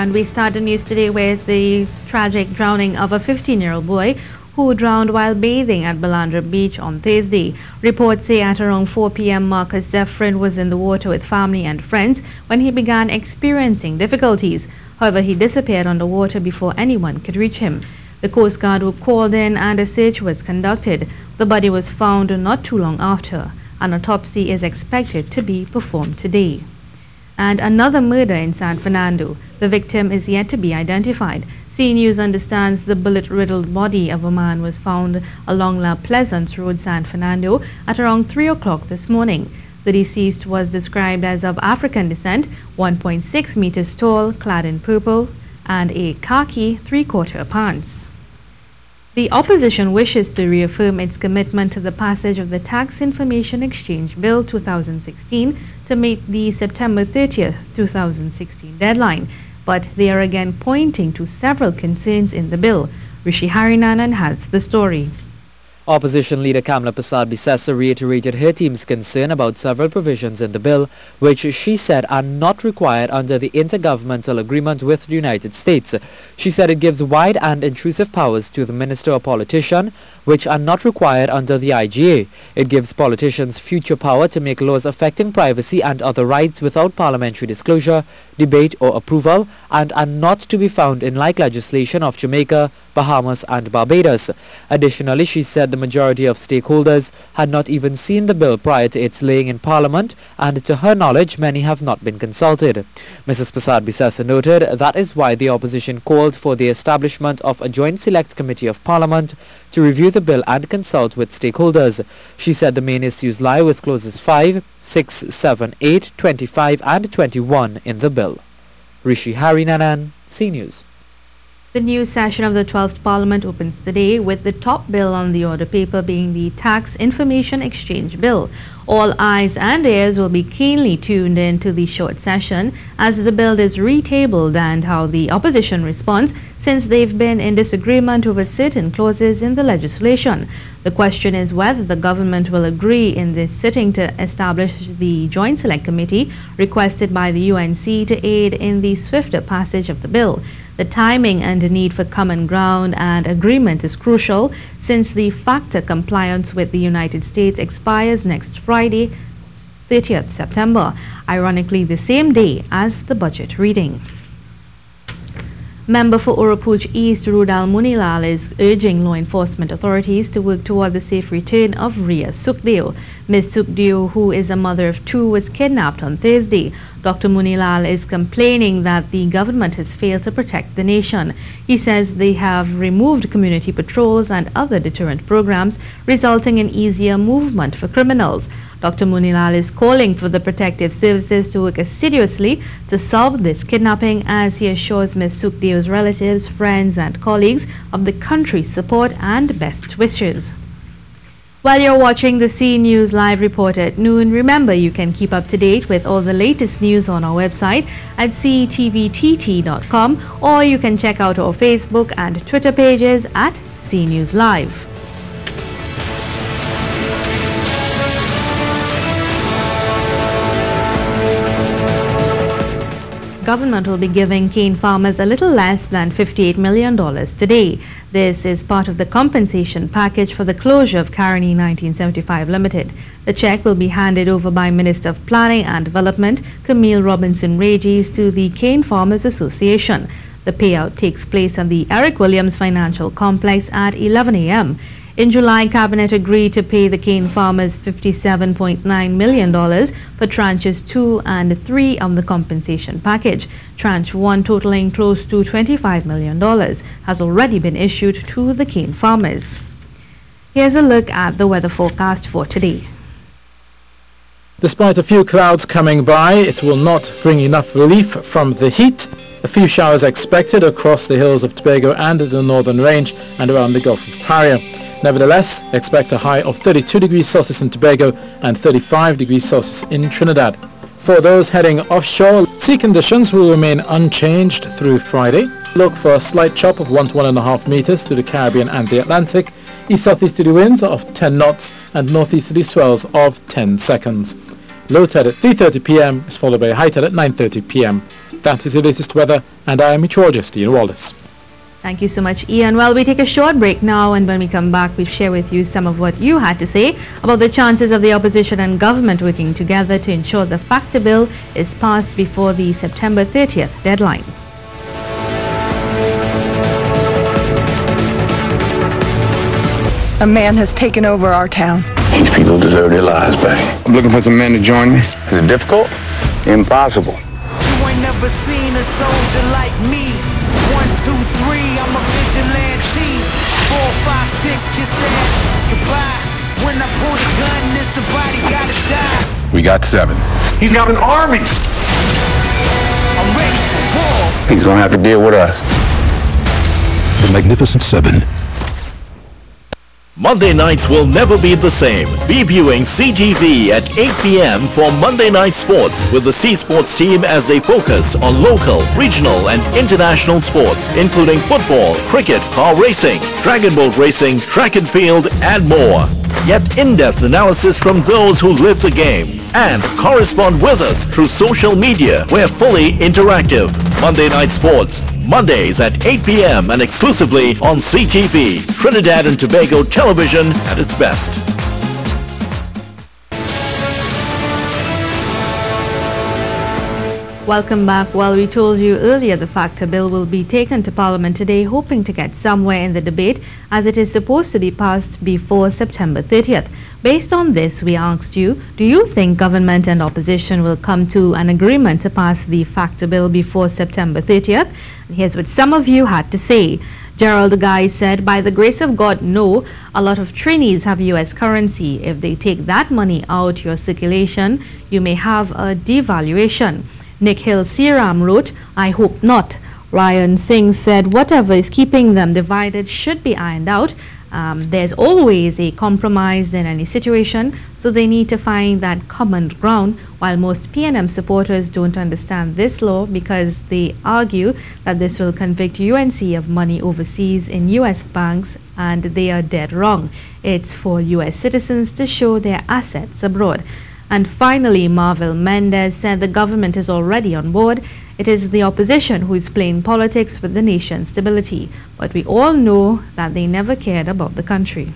And we start the news today with the tragic drowning of a 15-year-old boy who drowned while bathing at Balandra beach on Thursday. Reports say at around 4 p.m. Marcus Zeffrin was in the water with family and friends when he began experiencing difficulties. However, he disappeared underwater before anyone could reach him. The Coast Guard were called in and a search was conducted. The body was found not too long after. An autopsy is expected to be performed today. And another murder in San Fernando. The victim is yet to be identified. C News understands the bullet-riddled body of a man was found along La Pleasance Road, San Fernando, at around 3 o'clock this morning. The deceased was described as of African descent, 1.6 meters tall, clad in purple, and a khaki three-quarter pants. The opposition wishes to reaffirm its commitment to the passage of the Tax Information Exchange Bill 2016 to meet the September 30th, 2016 deadline, but they are again pointing to several concerns in the bill. Rishi Harinanan has the story. Opposition leader Kamala Prasad-Bissessa reiterated her team's concern about several provisions in the bill, which she said are not required under the intergovernmental agreement with the United States. She said it gives wide and intrusive powers to the minister or politician, which are not required under the IGA. It gives politicians future power to make laws affecting privacy and other rights without parliamentary disclosure, debate or approval, and are not to be found in like legislation of Jamaica, Bahamas and Barbados. Additionally, she said the majority of stakeholders had not even seen the bill prior to its laying in Parliament, and to her knowledge many have not been consulted. Mrs. Prasad-Bissessa noted that is why the opposition called for the establishment of a joint select committee of Parliament to review the bill and consult with stakeholders. She said the main issues lie with clauses 5, 6, 7, 8, 25 and 21 in the bill. Rishi Harinanan, C News. The new session of the 12th Parliament opens today with the top bill on the order paper being the Tax Information Exchange Bill. All eyes and ears will be keenly tuned in to the short session as the bill is retabled and how the opposition responds, since they've been in disagreement over certain clauses in the legislation. The question is whether the government will agree in this sitting to establish the Joint Select Committee requested by the UNC to aid in the swifter passage of the bill. The timing and the need for common ground and agreement is crucial, since the FACTA compliance with the United States expires next Friday, 30th September, ironically the same day as the budget reading. Member for Orapooch East, Rudal Mooney Lyle, is urging law enforcement authorities to work toward the safe return of Ria Sukhdeo. Ms. Sukhdeo, who is a mother of two, was kidnapped on Thursday. Dr. Mooney Lyle is complaining that the government has failed to protect the nation. He says they have removed community patrols and other deterrent programs, resulting in easier movement for criminals. Dr. Mooney Lyle is calling for the protective services to work assiduously to solve this kidnapping, as he assures Ms. Sukdeo's relatives, friends and colleagues of the country's support and best wishes. While you're watching the C News live report at noon, remember you can keep up to date with all the latest news on our website at ctvtt.com, or you can check out our Facebook and Twitter pages at C News Live. Government will be giving cane farmers a little less than $58 million today. This is part of the compensation package for the closure of Caroni 1975 Limited. The check will be handed over by Minister of Planning and Development, Camille Robinson-Regis, to the Cane Farmers Association. The payout takes place at the Eric Williams Financial Complex at 11 a.m. In July, Cabinet agreed to pay the cane farmers $57.9 million for tranches 2 and 3 of the compensation package. Tranche 1, totaling close to $25 million, has already been issued to the cane farmers. Here's a look at the weather forecast for today. Despite a few clouds coming by, it will not bring enough relief from the heat. A few showers expected across the hills of Tobago and the northern range and around the Gulf of Paria. Nevertheless, expect a high of 32 degrees Celsius in Tobago and 35 degrees Celsius in Trinidad. For those heading offshore, sea conditions will remain unchanged through Friday. Look for a slight chop of 1 to 1.5 meters to the Caribbean and the Atlantic, east-southeasterly winds of 10 knots and northeasterly swells of 10 seconds. Low tide at 3:30 p.m. is followed by a high tide at 9:30 p.m. That is the latest weather, and I am meteorologist Ian Wallace. Thank you so much, Ian. Well, we take a short break now, and when we come back, we share with you some of what you had to say about the chances of the opposition and government working together to ensure the FACTA bill is passed before the September 30th deadline. A man has taken over our town. These people deserve their lives back. I'm looking for some men to join me. Is it difficult? Impossible. You ain't never seen a soldier like me. 1, 2, 3, I'm a vigilante. 4, 5, 6, kiss that goodbye. When I pull the gun, then somebody gotta die. We got 7. He's got an army. I'm ready for war. He's gonna have to deal with us. The Magnificent 7. Monday nights will never be the same. Be viewing CGV at 8 p.m. for Monday Night Sports with the C Sports team as they focus on local, regional and international sports, including football, cricket, car racing, dragon boat racing, track and field and more. Get in-depth analysis from those who live the game and correspond with us through social media. We're fully interactive. Monday Night Sports, Mondays at 8 p.m. and exclusively on CTV, Trinidad and Tobago television at its best. Welcome back. Well, we told you earlier the FACTA bill will be taken to Parliament today, hoping to get somewhere in the debate as it is supposed to be passed before September 30th. Based on this, we asked you, do you think government and opposition will come to an agreement to pass the FACTA bill before September 30th? And here's what some of you had to say. Gerald Guy said, by the grace of God, no. A lot of trainees have US currency. If they take that money out your circulation, you may have a devaluation. Nick Hill Seram wrote, I hope not. Ryan Singh said, whatever is keeping them divided should be ironed out. There's always a compromise in any situation, so they need to find that common ground, while most PNM supporters don't understand this law because they argue that this will convict UNC of money overseas in US banks, and they are dead wrong. It's for US citizens to show their assets abroad. And finally, Marvel Mendez said the government is already on board. It is the opposition who is playing politics with the nation's stability. But we all know that they never cared about the country.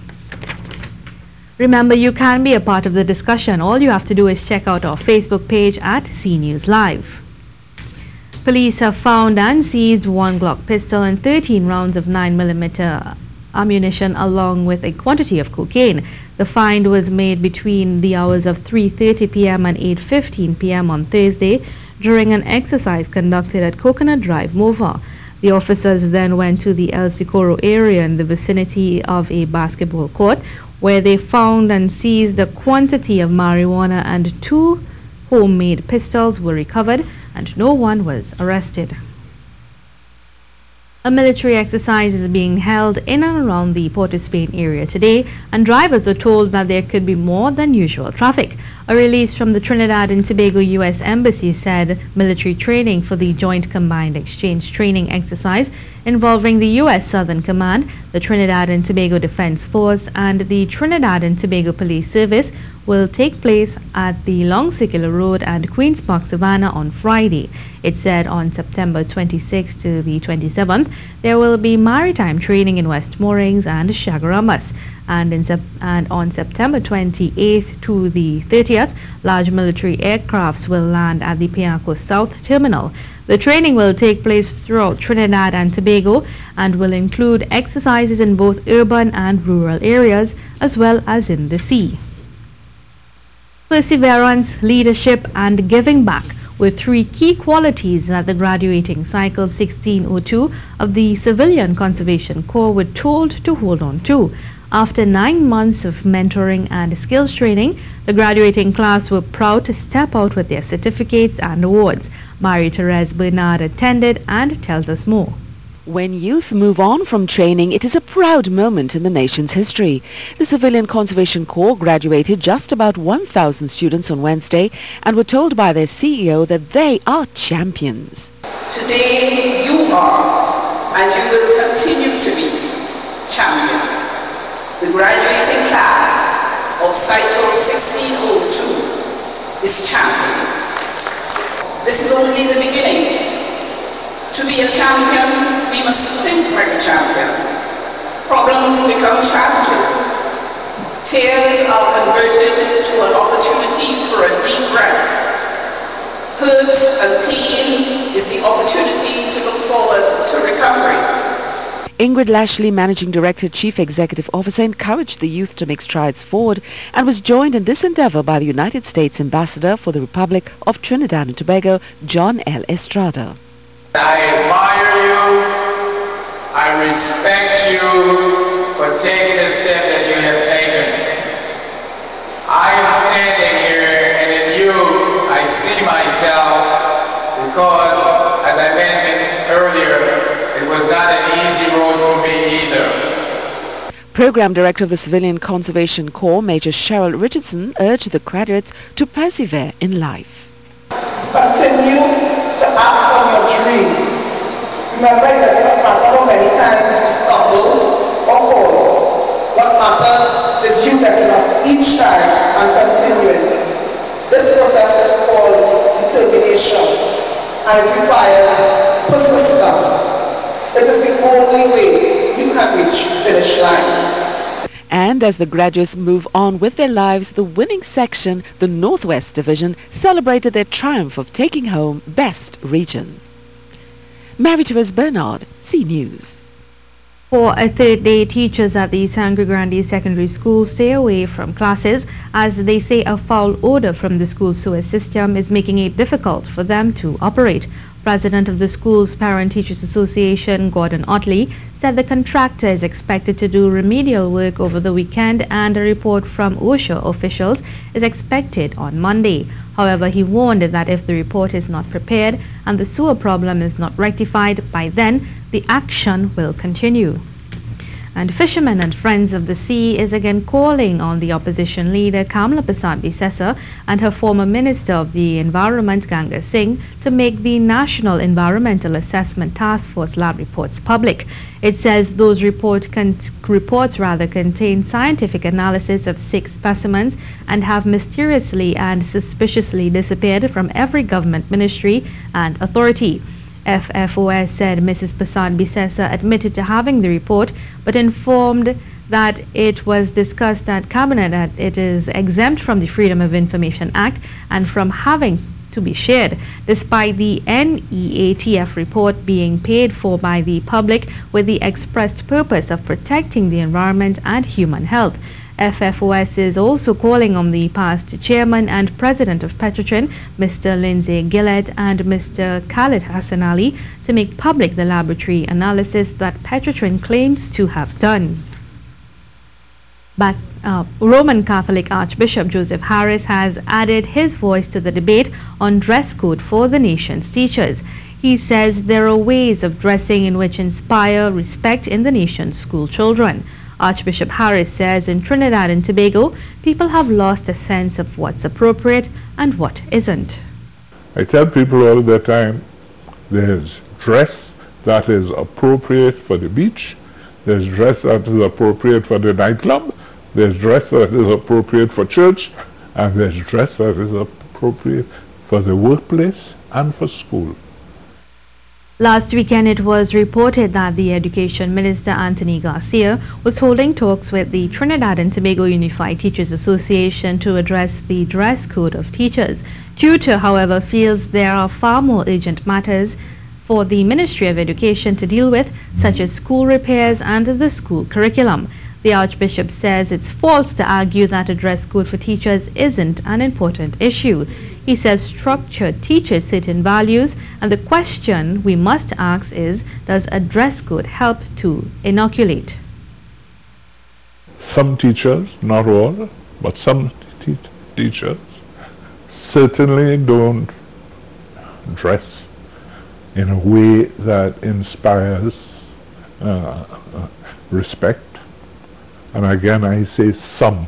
Remember, you can be a part of the discussion. All you have to do is check out our Facebook page at CNews Live. Police have found and seized 1 Glock pistol and 13 rounds of 9mm ammunition along with a quantity of cocaine. The find was made between the hours of 3:30 p.m. and 8:15 p.m. on Thursday during an exercise conducted at Coconut Drive, Mova. The officers then went to the El Socorro area in the vicinity of a basketball court, where they found and seized a quantity of marijuana, and 2 homemade pistols were recovered and no one was arrested. A military exercise is being held in and around the Port of Spain area today, and drivers were told that there could be more than usual traffic. A release from the Trinidad and Tobago U.S. Embassy said military training for the Joint Combined Exchange Training Exercise involving the U.S. Southern Command, the Trinidad and Tobago Defense Force, and the Trinidad and Tobago Police Service will take place at the Long Circular Road and Queen's Park Savannah on Friday. It said on September 26th to the 27th, there will be maritime training in West Moorings and Chaguaramas. And on September 28th to the 30th, large military aircrafts will land at the Pianco South Terminal. The training will take place throughout Trinidad and Tobago and will include exercises in both urban and rural areas as well as in the sea. Perseverance, leadership and giving back were 3 key qualities that the graduating cycle 1602 of the Civilian Conservation Corps were told to hold on to. After 9 months of mentoring and skills training, the graduating class were proud to step out with their certificates and awards. Marie-Therese Bernard attended and tells us more. When youth move on from training, it is a proud moment in the nation's history. The Civilian Conservation Corps graduated just about 1,000 students on Wednesday and were told by their CEO that they are champions. Today you are, and you will continue to be, champions. The graduating class of Cycle 1602 is champions. This is only the beginning. To be a champion, we must think like a champion. Problems become challenges. Tears are converted to an opportunity for a deep breath. Hurt and pain is the opportunity to look forward to recovery. Ingrid Lashley, Managing Director, Chief Executive Officer, encouraged the youth to make strides forward and was joined in this endeavor by the United States Ambassador for the Republic of Trinidad and Tobago, John L. Estrada. I admire you, I respect you for taking the step that you have taken. I am standing here and in you I see myself because, as I mentioned earlier, it was not an easy road for me either. Program Director of the Civilian Conservation Corps, Major Cheryl Richardson, urged the graduates to persevere in life. Continue to act on your dreams. Remember, it does not matter how many times you stumble or fall. What matters is you getting up each time and continuing. This process is called determination, and it requires persistence. It is the only way you can reach the finish line. And as the graduates move on with their lives, the winning section, the Northwest Division, celebrated their triumph of taking home Best Region. Marie-Therese Bernard, C News. For a third day, teachers at the Sangre Grande Secondary School stay away from classes as they say a foul odor from the school's sewer system is making it difficult for them to operate. President of the school's Parent Teachers Association, Gordon Otley, said the contractor is expected to do remedial work over the weekend and a report from OSHA officials is expected on Monday. However, he warned that if the report is not prepared and the sewer problem is not rectified by then, the action will continue. And Fishermen and Friends of the Sea is again calling on the opposition leader Kamla Persad-Bissessar and her former Minister of the Environment Ganga Singh to make the National Environmental Assessment Task Force lab reports public. It says those reports contain scientific analysis of 6 specimens and have mysteriously and suspiciously disappeared from every government ministry and authority. FFOS said Mrs. Persad-Bissessar admitted to having the report, but informed that it was discussed at Cabinet that it is exempt from the Freedom of Information Act and from having to be shared, despite the NEATF report being paid for by the public with the expressed purpose of protecting the environment and human health. FFOS is also calling on the past chairman and president of Petrotrin, Mr. Lindsay Gillett and Mr. Khalid Hassan Ali, to make public the laboratory analysis that Petrotrin claims to have done. Roman Catholic Archbishop Joseph Harris has added his voice to the debate on dress code for the nation's teachers. He says there are ways of dressing in which inspire respect in the nation's school children. Archbishop Harris says in Trinidad and Tobago, people have lost a sense of what's appropriate and what isn't. I tell people all the time, there's dress that is appropriate for the beach, there's dress that is appropriate for the nightclub, there's dress that is appropriate for church, and there's dress that is appropriate for the workplace and for school. Last weekend, it was reported that the Education Minister Anthony Garcia was holding talks with the Trinidad and Tobago Unified Teachers Association to address the dress code of teachers. Tutor, however, feels there are far more urgent matters for the Ministry of Education to deal with, such as school repairs and the school curriculum. The Archbishop says it's false to argue that a dress code for teachers isn't an important issue. He says structure teaches certain values, and the question we must ask is, does a dress code help to inoculate? Some teachers, not all, but some teachers certainly don't dress in a way that inspires respect. And again, I say some